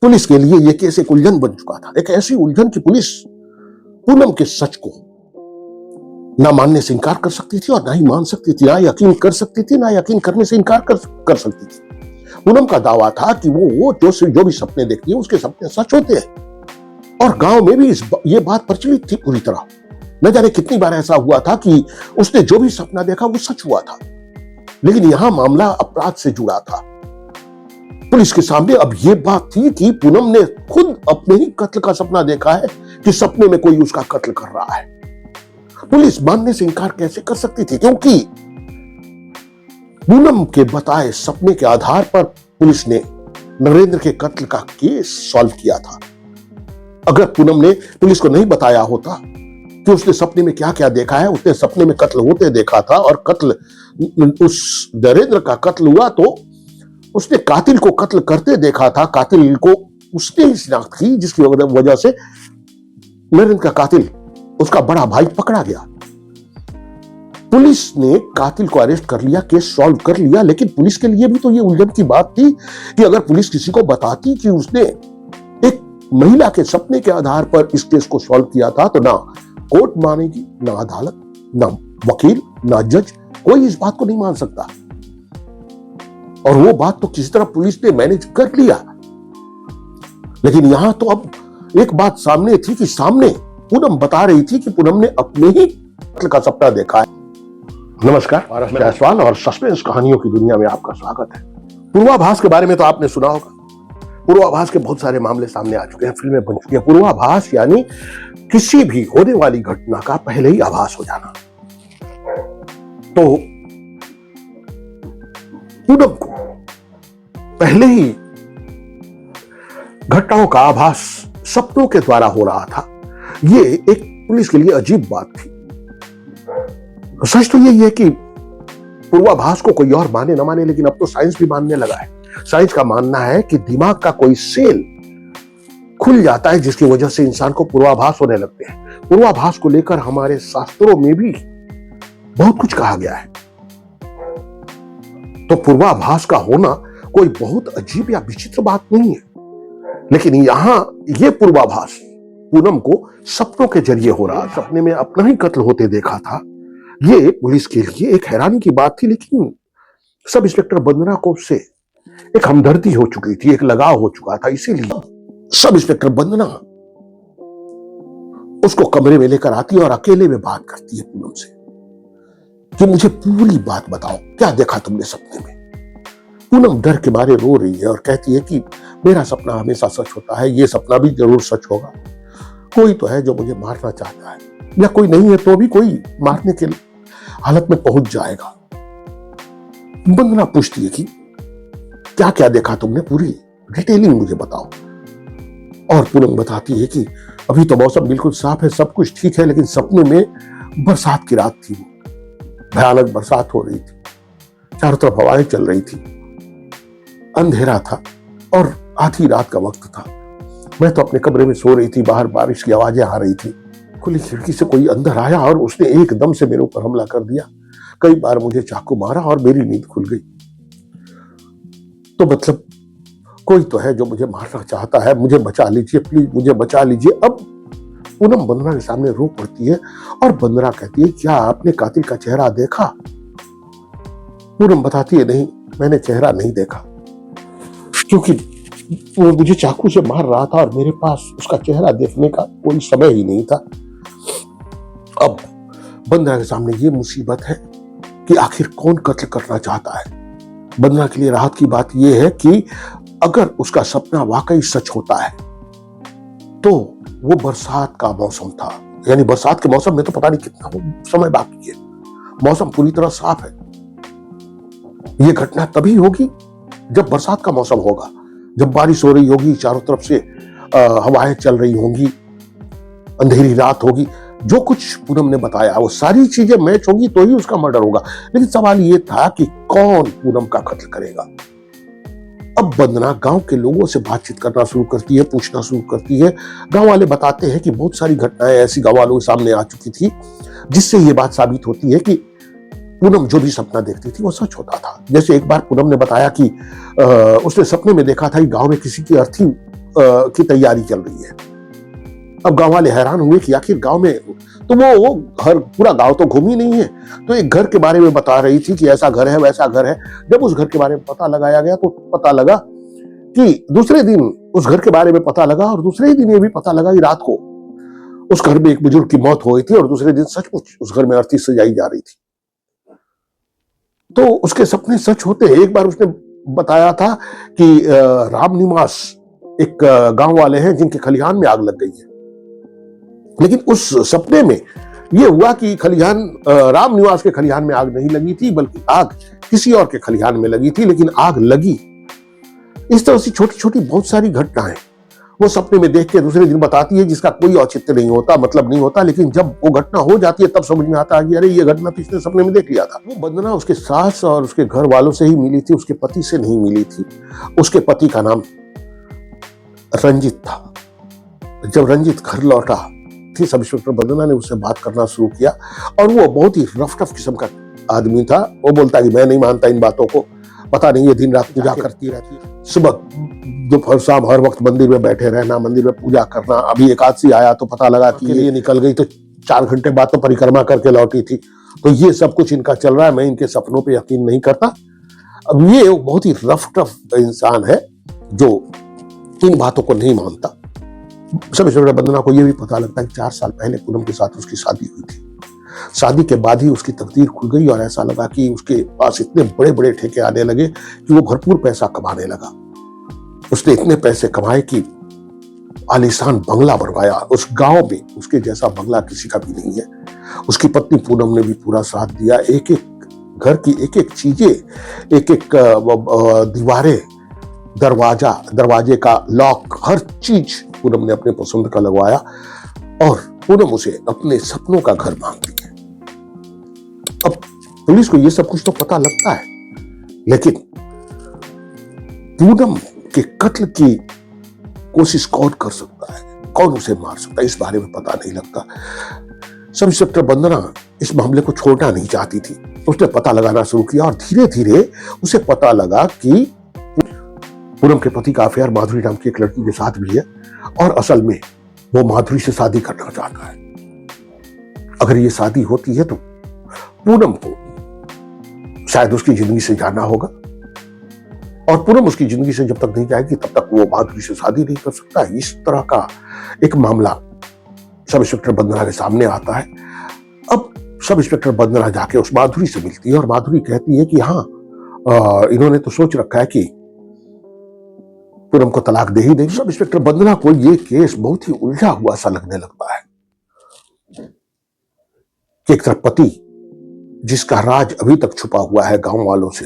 Police के लिए यह केस एक उलझन बन चुका था, एक ऐसी उलझन कि पुलिस पूनम के सच को ना मानने से इनकार कर सकती थी और ना ही मान सकती थी, ना यकीन कर सकती थी, ना यकीन करने से इनकार कर सकती थी। पूनम का दावा था कि वो जो भी सपने देखती है उसके सपने सच होते हैं और गांव में भी ये बात प्रचलित थी पूरी तरह। न जाने कितनी बार ऐसा हुआ था कि उसने जो भी सपना देखा वो सच हुआ था, लेकिन यहां मामला अपराध से जुड़ा था। पुलिस के सामने अब यह बात थी कि पूनम ने खुद अपने ही कत्ल का सपना देखा है कि सपने में कोई उसका कत्ल कर रहा है। पुलिस मानने से इनकार कैसे कर सकती थी, क्योंकि पूनम के बताए सपने के आधार पर पुलिस ने नरेंद्र के कत्ल का केस सॉल्व किया था। अगर पूनम ने पुलिस को नहीं बताया होता कि उसने सपने में क्या क्या देखा है, उसने सपने में कत्ल होते देखा था और उस नरेंद्र का कत्ल हुआ तो उसने कातिल को कत्ल करते देखा था। कातिल को उसने ही शिनाख्त की जिसकी वजह से नरेंद्र का कातिल उसका बड़ा भाई पकड़ा गया। पुलिस ने कातिल को अरेस्ट कर लिया, केस सॉल्व कर लिया, लेकिन पुलिस के लिए भी तो ये उलझन की बात थी कि अगर पुलिस किसी को बताती कि उसने एक महिला के सपने के आधार पर इस केस को सॉल्व किया था तो ना कोर्ट मानेगी, ना अदालत, ना वकील, ना जज, कोई इस बात को नहीं मान सकता। और वो बात तो किसी तरह पुलिस ने मैनेज कर लिया। लेकिन यहां तो अब एक बात सामने थी कि सामने पूनम बता रही थी कि पूनम ने अपने ही कत्ल का सपना देखा है। नमस्कार, पारस जायसवाल और सस्पेंस कहानियों की दुनिया में आपका स्वागत है। पूर्वाभास के बारे में तो आपने सुना होगा। पूर्वाभास के बहुत सारे मामले सामने आ चुके हैं, फिल्में बन चुकी हैं। पूर्वाभास यानी किसी भी होने वाली घटना का पहले ही आभास हो जाना। तो पूनम को पहले ही घटनाओं का आभास सपनों के द्वारा हो रहा था। ये एक पुलिस के लिए अजीब बात थी। सच तो यही है कि पूर्वाभास को कोई और माने न माने, लेकिन अब तो साइंस भी मानने लगा है। साइंस का मानना है कि दिमाग का कोई सेल खुल जाता है जिसकी वजह से इंसान को पूर्वाभास होने लगते हैं। पूर्वाभास को लेकर हमारे शास्त्रों में भी बहुत कुछ कहा गया है। तो पूर्वाभास का होना कोई बहुत अजीब या विचित्र बात नहीं है, लेकिन यहां यह पूर्वाभास पूनम को सपनों के जरिए हो रहा था। सपने में अपना ही कत्ल होते देखा था। ये पुलिस के लिए एक हैरानी की बात थी, लेकिन सब इंस्पेक्टर वंदना को उससे एक हमदर्दी हो चुकी थी, एक लगाव हो चुका था। इसीलिए सब इंस्पेक्टर वंदना उसको कमरे में लेकर आती है और अकेले में बात करती है पूनम से कि मुझे पूरी बात बताओ, क्या देखा तुमने सपने में। पूनम डर के मारे रो रही है और कहती है कि मेरा सपना हमेशा सच होता है, ये सपना भी जरूर सच होगा। कोई तो है जो मुझे मारना चाहता है, या कोई नहीं है तो भी कोई मारने के हालत में पहुंच जाएगा। वंदना पूछती है कि क्या क्या देखा तुमने, पूरी डिटेलिंग मुझे बताओ। और पूनम बताती है कि अभी तो मौसम बिल्कुल साफ है, सब कुछ ठीक है, लेकिन सपने में बरसात की रात थी। भयानक बरसात हो रही थी, चारों तरफ हवाएं चल रही थी, अंधेरा था और आधी रात का वक्त था। मैं तो अपने कमरे में सो रही थी, बाहर बारिश की आवाजें आ रही थी। खुली खिड़की से कोई अंदर आया और उसने एकदम से मेरे ऊपर हमला कर दिया। कई बार मुझे चाकू मारा और मेरी नींद खुल गई। तो मतलब कोई तो है जो मुझे मारना चाहता है, मुझे बचा लीजिए, प्लीज मुझे बचा लीजिए। अब पूनम वंदना के सामने रो पड़ती है और वंदना कहती है, क्या आपने कातिल का चेहरा देखा? पूनम बताती है, नहीं, मैंने चेहरा नहीं देखा, क्योंकि वो मुझे चाकू से मार रहा था और मेरे पास उसका चेहरा देखने का कोई समय ही नहीं था। अब वंदना के सामने ये मुसीबत है कि आखिर कौन कत्ल करना चाहता है। वंदना के लिए राहत की बात यह है कि अगर उसका सपना वाकई सच होता है तो वो बरसात का मौसम था, यानी बरसात के मौसम में तो पता नहीं कितना समय बाकी है, मौसम पूरी तरह साफ है। ये घटना तभी होगी जब बरसात का मौसम होगा, जब बारिश हो रही होगी, चारों तरफ से हवाएं चल रही होंगी, अंधेरी रात होगी। जो कुछ पूनम ने बताया वो सारी चीजें मैच होगी तो ही उसका मर्डर होगा। लेकिन सवाल ये था कि कौन पूनम का कत्ल करेगा। अब वंदना गांव के लोगों से बातचीत करना शुरू करती है, पूछना शुरू करती है। गांव वाले बताते हैं कि बहुत सारी घटनाएं ऐसी गांव वालों के सामने आ चुकी थी जिससे ये बात साबित होती है कि पूनम जो भी सपना देखती थी वो सच होता था। जैसे एक बार पूनम ने बताया कि उसने सपने में देखा था कि गांव में किसी की अर्थी की तैयारी चल रही है। अब गांव वाले हैरान हुए कि आखिर गांव में तो वो घर, पूरा गांव तो घूमी नहीं है, तो एक घर के बारे में बता रही थी कि ऐसा घर है वैसा घर है। जब उस घर के बारे में पता लगाया गया तो पता लगा कि दूसरे दिन उस घर के बारे में पता लगा, और दूसरे ही दिन ये भी पता लगा कि रात को उस घर में एक बुजुर्ग की मौत हो गई थी, और दूसरे दिन सचमुच उस घर में अर्थी सजाई जा रही थी। तो उसके सपने सच होते हैं। एक बार उसने बताया था कि राम निवास एक गांव वाले हैं जिनके खलिहान में आग लग गई है, लेकिन उस सपने में यह हुआ कि खलिहान, राम निवास के खलिहान में आग नहीं लगी थी, बल्कि आग किसी और के खलिहान में लगी थी, लेकिन आग लगी। इस तरह से छोटी छोटी बहुत सारी घटनाएं वो सपने में देख के दूसरे दिन बताती है, जिसका कोई औचित्य नहीं होता, मतलब नहीं होता, लेकिन जब वो घटना हो जाती है तब समझ में आता है कि अरे ये घटना तो इसने सपने में देख लिया था। वो वंदना उसके सास और उसके घर वालों से ही मिली थी, उसके पति से नहीं मिली थी। उसके पति का नाम रंजित था। जब रंजित घर लौटा थी, सब इंस्पेक्टर वंदना ने उससे बात करना शुरू किया, और वो बहुत ही रफ टफ किस्म का आदमी था। वो बोलता कि मैं नहीं मानता इन बातों को, पता नहीं ये दिन रात पूजा करती रहती है, सुबह दोपहर शाम हर वक्त मंदिर में बैठे रहना, मंदिर में पूजा करना। अभी एकादशी आया तो पता लगा कि ये निकल गई, तो 4 घंटे बाद तो परिक्रमा करके लौटी थी। तो ये सब कुछ इनका चल रहा है, मैं इनके सपनों पे यकीन नहीं करता। अब ये बहुत ही रफ टफ इंसान है जो इन बातों को नहीं मानता। सब इंस्पेक्टर वंदना को यह भी पता लगता है कि 4 साल पहले पूनम के साथ उसकी शादी हुई थी। शादी के बाद ही उसकी तकदीर खुल गई, और ऐसा लगा कि उसके पास इतने बड़े बड़े ठेके आने लगे कि वो भरपूर पैसा कमाने लगा। उसने इतने पैसे कमाए कि आलीशान बंगला बनवाया। उस गांव में उसके जैसा बंगला किसी का भी नहीं है। उसकी पत्नी पूनम ने भी पूरा साथ दिया। एक एक घर की एक एक चीजें, एक एक दीवारें, दरवाजे का लॉक, हर चीज पूनम ने अपने पसंद का लगवाया, और पूनम उसे अपने सपनों का घर मांगती है। अब पुलिस को ये सब कुछ तो पता लगता है, लेकिन पूनम के कत्ल की कोशिश कौन कर सकता है, कौन उसे मार सकता है, इस बारे में पता नहीं लगता। सब इंस्पेक्टर वंदना इस मामले को छोड़ना नहीं चाहती थी। उसने पता लगाना शुरू किया, और धीरे धीरे उसे पता लगा कि पूनम के पति का अफेयर माधुरी नाम की एक लड़की के साथ भी है, और असल में वो माधुरी से शादी करना चाहता है। अगर ये शादी होती है तो पूनम को शायद उसकी जिंदगी से जाना होगा, और पूनम उसकी जिंदगी से जब तक नहीं जाएगी तब तक वो माधुरी से शादी नहीं कर सकता। इस तरह का एक मामला सब इंस्पेक्टर वंदना के सामने आता है। अब सब इंस्पेक्टर वंदना जाके उस माधुरी से मिलती है, और माधुरी कहती है कि हाँ, इन्होंने तो सोच रखा है कि पूनम को तलाक दे ही देगी। सब इंस्पेक्टर वंदना को ये केस बहुत ही उलझा हुआ सा लगने लगता है कि एक तरफ पति, जिसका राज अभी तक छुपा हुआ है गांव वालों से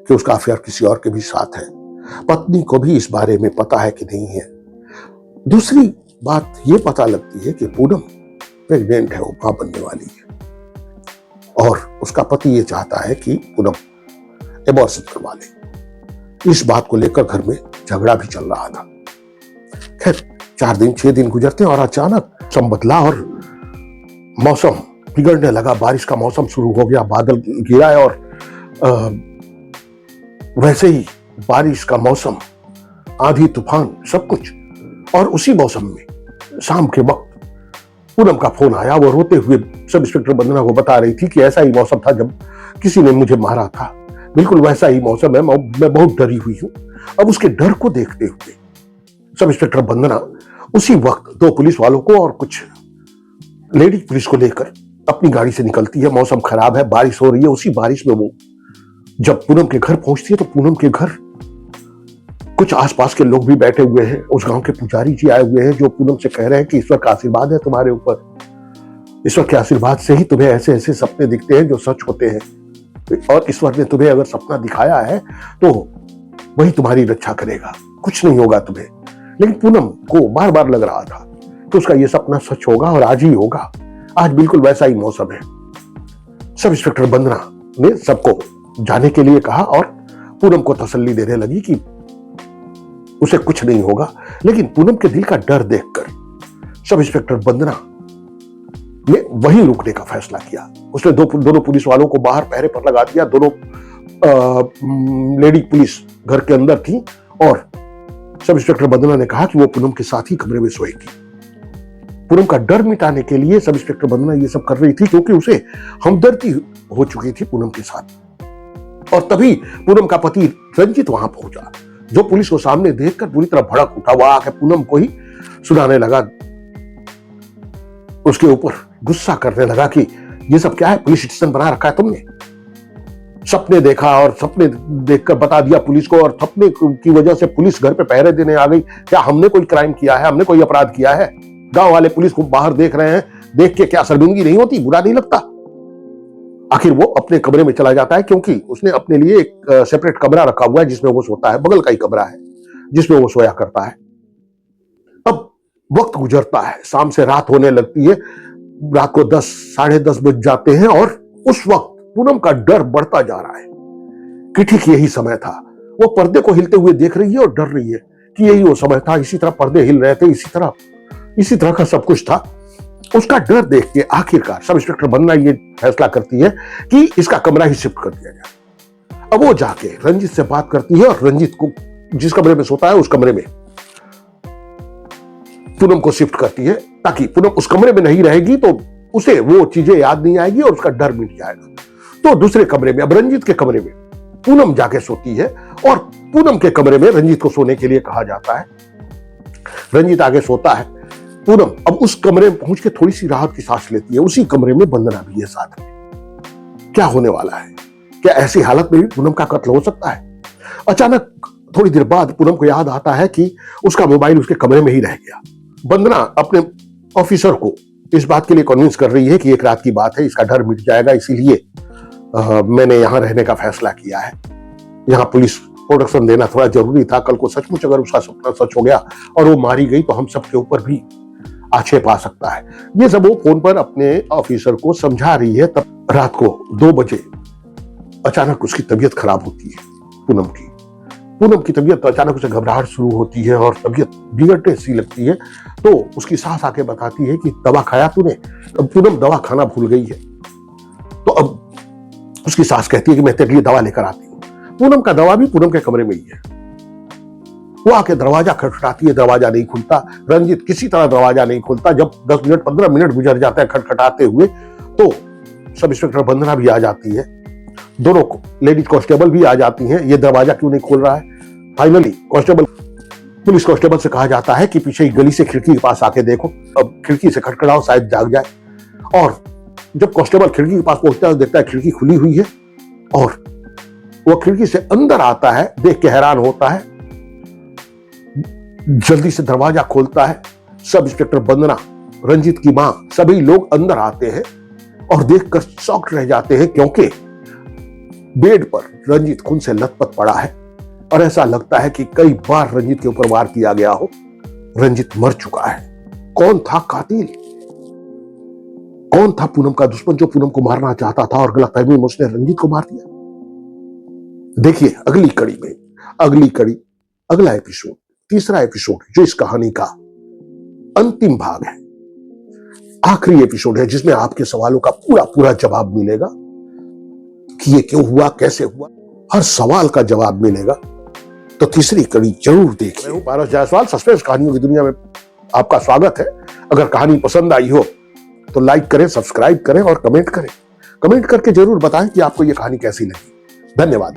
कि उसका अफेयर किसी और के भी साथ है, पत्नी को भी इस बारे में पता है कि नहीं है। दूसरी बात ये पता लगती है कि पूनम प्रेग्नेंट है, वो मां बनने वाली है, और उसका पति ये चाहता है कि पूनम एबॉर्शन करवा ले। इस बात को लेकर घर में झगड़ा भी चल रहा था। खैर 4 दिन 6 दिन गुजरते हैं, और अचानक मौसम बदला और मौसम बिगड़ने लगा। बारिश का मौसम शुरू हो गया, बादल गिरा है, और वैसे ही बारिश का मौसम, आंधी तूफान सब कुछ। और उसी मौसम में शाम के वक्त पूनम का फोन आया। वो रोते हुए सब इंस्पेक्टर वंदना को बता रही थी कि ऐसा ही मौसम था जब किसी ने मुझे मारा था, बिल्कुल वैसा ही मौसम है, मैं बहुत डरी हुई हूं। अब उसके डर को देखते हुए सब इंस्पेक्टर वंदना उसी वक्त 2 पुलिस वालों को और कुछ लेडी पुलिस को लेकर अपनी गाड़ी से निकलती है। मौसम खराब है, बारिश हो रही है। उसी बारिश में वो जब पूनम के घर पहुंचती है तो पूनम के घर कुछ आसपास के लोग भी बैठे हुए हैं। उस गांव के पुजारी जी आए हुए हैं, जो पूनम से कह रहे हैं कि ईश्वर का आशीर्वाद है तुम्हारे ऊपर। ईश्वर के आशीर्वाद से ही तुम्हें ऐसे ऐसे सपने दिखते हैं जो सच होते हैं, और ईश्वर ने तुम्हें अगर सपना दिखाया है तो वही तुम्हारी रक्षा करेगा, कुछ नहीं होगा तुम्हें। लेकिन पूनम को बार बार लग रहा था कि उसका यह सपना सच होगा, और आज ही होगा। आज बिल्कुल वैसा ही मौसम है। सब इंस्पेक्टर वंदना ने सबको जाने के लिए कहा, और पूनम को तसल्ली देने लगी कि उसे कुछ नहीं होगा। लेकिन पूनम के दिल का डर देखकर सब इंस्पेक्टर वंदना ने वहीं रुकने का फैसला किया। उसने दोनों पुलिस वालों को बाहर पहरे पर लगा दिया। दोनों लेडी पुलिस घर के अंदर थी, और सब इंस्पेक्टर बंदना ने कहा कि वो पूनम के साथ ही कमरे में सोएगी। पूनम का डर मिटाने के लिए सब इंस्पेक्टर बंदना ये सब कर रही थी क्योंकि उसे हमदर्दी हो चुकी थी पूनम के साथ। और तभी पूनम का पति रंजित वहां पहुंचा, जो पुलिस को सामने देखकर पूरी तरह भड़क उठा। वह आके पूनम को ही सुनाने लगा, उसके ऊपर गुस्सा करने लगा कि ये सब क्या है, पुलिस स्टेशन बना रखा है तुमने, सपने देखा और सपने देखकर बता दिया पुलिस को, और सपने की वजह से पुलिस घर पे पहरे देने आ गई। क्या हमने कोई क्राइम किया है, हमने कोई अपराध किया है? गांव वाले पुलिस को बाहर देख रहे हैं, देख के क्या शर्मिंदगी नहीं होती, बुरा नहीं लगता? आखिर वो अपने कमरे में चला जाता है क्योंकि उसने अपने लिए एक सेपरेट कमरा रखा हुआ है जिसमें वो सोता है, बगल का ही कमरा है जिसमें वो सोया करता है। अब वक्त गुजरता है, शाम से रात होने लगती है, रात को 10 साढ़े 10 बज जाते हैं और उस वक्त पूनम का डर बढ़ता जा रहा है कि ठीक यही समय था। वो पर्दे को हिलते हुए देख रही है और डर रही है कि यही वो समय था, इसी तरह पर्दे हिल रहे थे, इसी तरह का सब कुछ था। उसका डर देख के आखिरकार सब इंस्पेक्टर बंदना ये फैसला करती है कि इसका कमरा ही शिफ्ट कर दिया जाए। अब वो जाके रंजित से बात करती है और रंजित को जिस कमरे में सोता है उस कमरे में पूनम को शिफ्ट करती है, ताकि पूनम उस कमरे में नहीं रहेगी तो उसे वो चीजें याद नहीं आएगी और उसका डर मिट जाएगा। तो दूसरे कमरे में, अब रंजित के कमरे में पूनम जाके सोती है और पूनम के कमरे में रंजित को सोने के लिए कहा जाता है। रंजित आगे सोता है, पूनम अब उस कमरे में पहुंच के थोड़ी सी राहत की सांस लेती है। उसी कमरे में बंदना भी है साथ में। क्या होने वाला है? क्या ऐसी हालत में भी पूनम का कत्ल हो सकता है? अचानक थोड़ी देर बाद पूनम को याद आता है कि उसका मोबाइल उसके कमरे में ही रह गया। बंदना अपने ऑफिसर को इस बात के लिए कन्विंस कर रही है कि एक रात की बात है, इसका डर मिट जाएगा, इसीलिए मैंने यहां रहने का फैसला किया है। यहां पुलिस प्रोटेक्शन देना थोड़ा जरूरी था। कल को सचमुच अगर उसका सपना सच हो गया और वो मारी गई तो हम सबके ऊपर भी आक्षेप आ सकता है। ये सब वो फोन पर अपने ऑफिसर को समझा रही है। तब रात को 2 बजे अचानक उसकी तबीयत खराब होती है। पूनम की तबीयत अचानक उसे घबराहट शुरू होती है और तबीयत बिगड़ने सी लगती है। तो उसकी सास आके बताती है कि दवा खाया तूने? अब पूनम दवा खाना भूल गई है। तो अब उसकी सास कहती है कि मैं तेरे लिए दवा लेकर आती हूँ। पूनम का दवा भी पूनम के कमरे में ही है। वो आके दरवाजा खटखटाती है, दरवाजा नहीं खुलता। रंजित किसी तरह दरवाजा नहीं खुलता। जब 10 मिनट 15 मिनट गुजर जाते हैं खटखटाते हुए, तो सब इंस्पेक्टर बंदना भी आ जाती है, दोनों लेडीज कांस्टेबल भी आ जाती हैं। ये दरवाजा क्यों नहीं खोल रहा है? फाइनली पुलिस कांस्टेबल से कहा जाता है कि पीछे गली से खिड़की के पास आके देखो। अब खिड़की से खटखटाओ, शायद जाग जाए। और जब कांस्टेबल खिड़की के पास पहुंचता है तो देखता है खिड़की खुली हुई है और वो खिड़की से अंदर आता है। देख के हैरान होता है, जल्दी से दरवाजा खोलता है। सब इंस्पेक्टर बंदना, रंजित की मां, सभी लोग अंदर आते हैं और देखकर शॉक्ड रह जाते हैं क्योंकि बेड पर रंजित खून से लथपथ पड़ा है और ऐसा लगता है कि कई बार रंजित के ऊपर वार किया गया हो। रंजित मर चुका है। कौन था कातिल? कौन था पूनम का दुश्मन जो पूनम को मारना चाहता था और गलतफहमी में उसने रंजित को मार दिया? देखिए अगली कड़ी, अगला एपिसोड, तीसरा एपिसोड जो इस कहानी का अंतिम भाग है, आखिरी एपिसोड है, जिसमें आपके सवालों का पूरा जवाब मिलेगा कि ये क्यों हुआ, कैसे हुआ, हर सवाल का जवाब मिलेगा। तो तीसरी कड़ी जरूर देखिए। मैं हूं पारस जायसवाल, सस्पेंस कहानियों की दुनिया में आपका स्वागत है। अगर कहानी पसंद आई हो तो लाइक करें, सब्सक्राइब करें और कमेंट करें। कमेंट करके जरूर बताएं कि आपको ये कहानी कैसी लगी। धन्यवाद।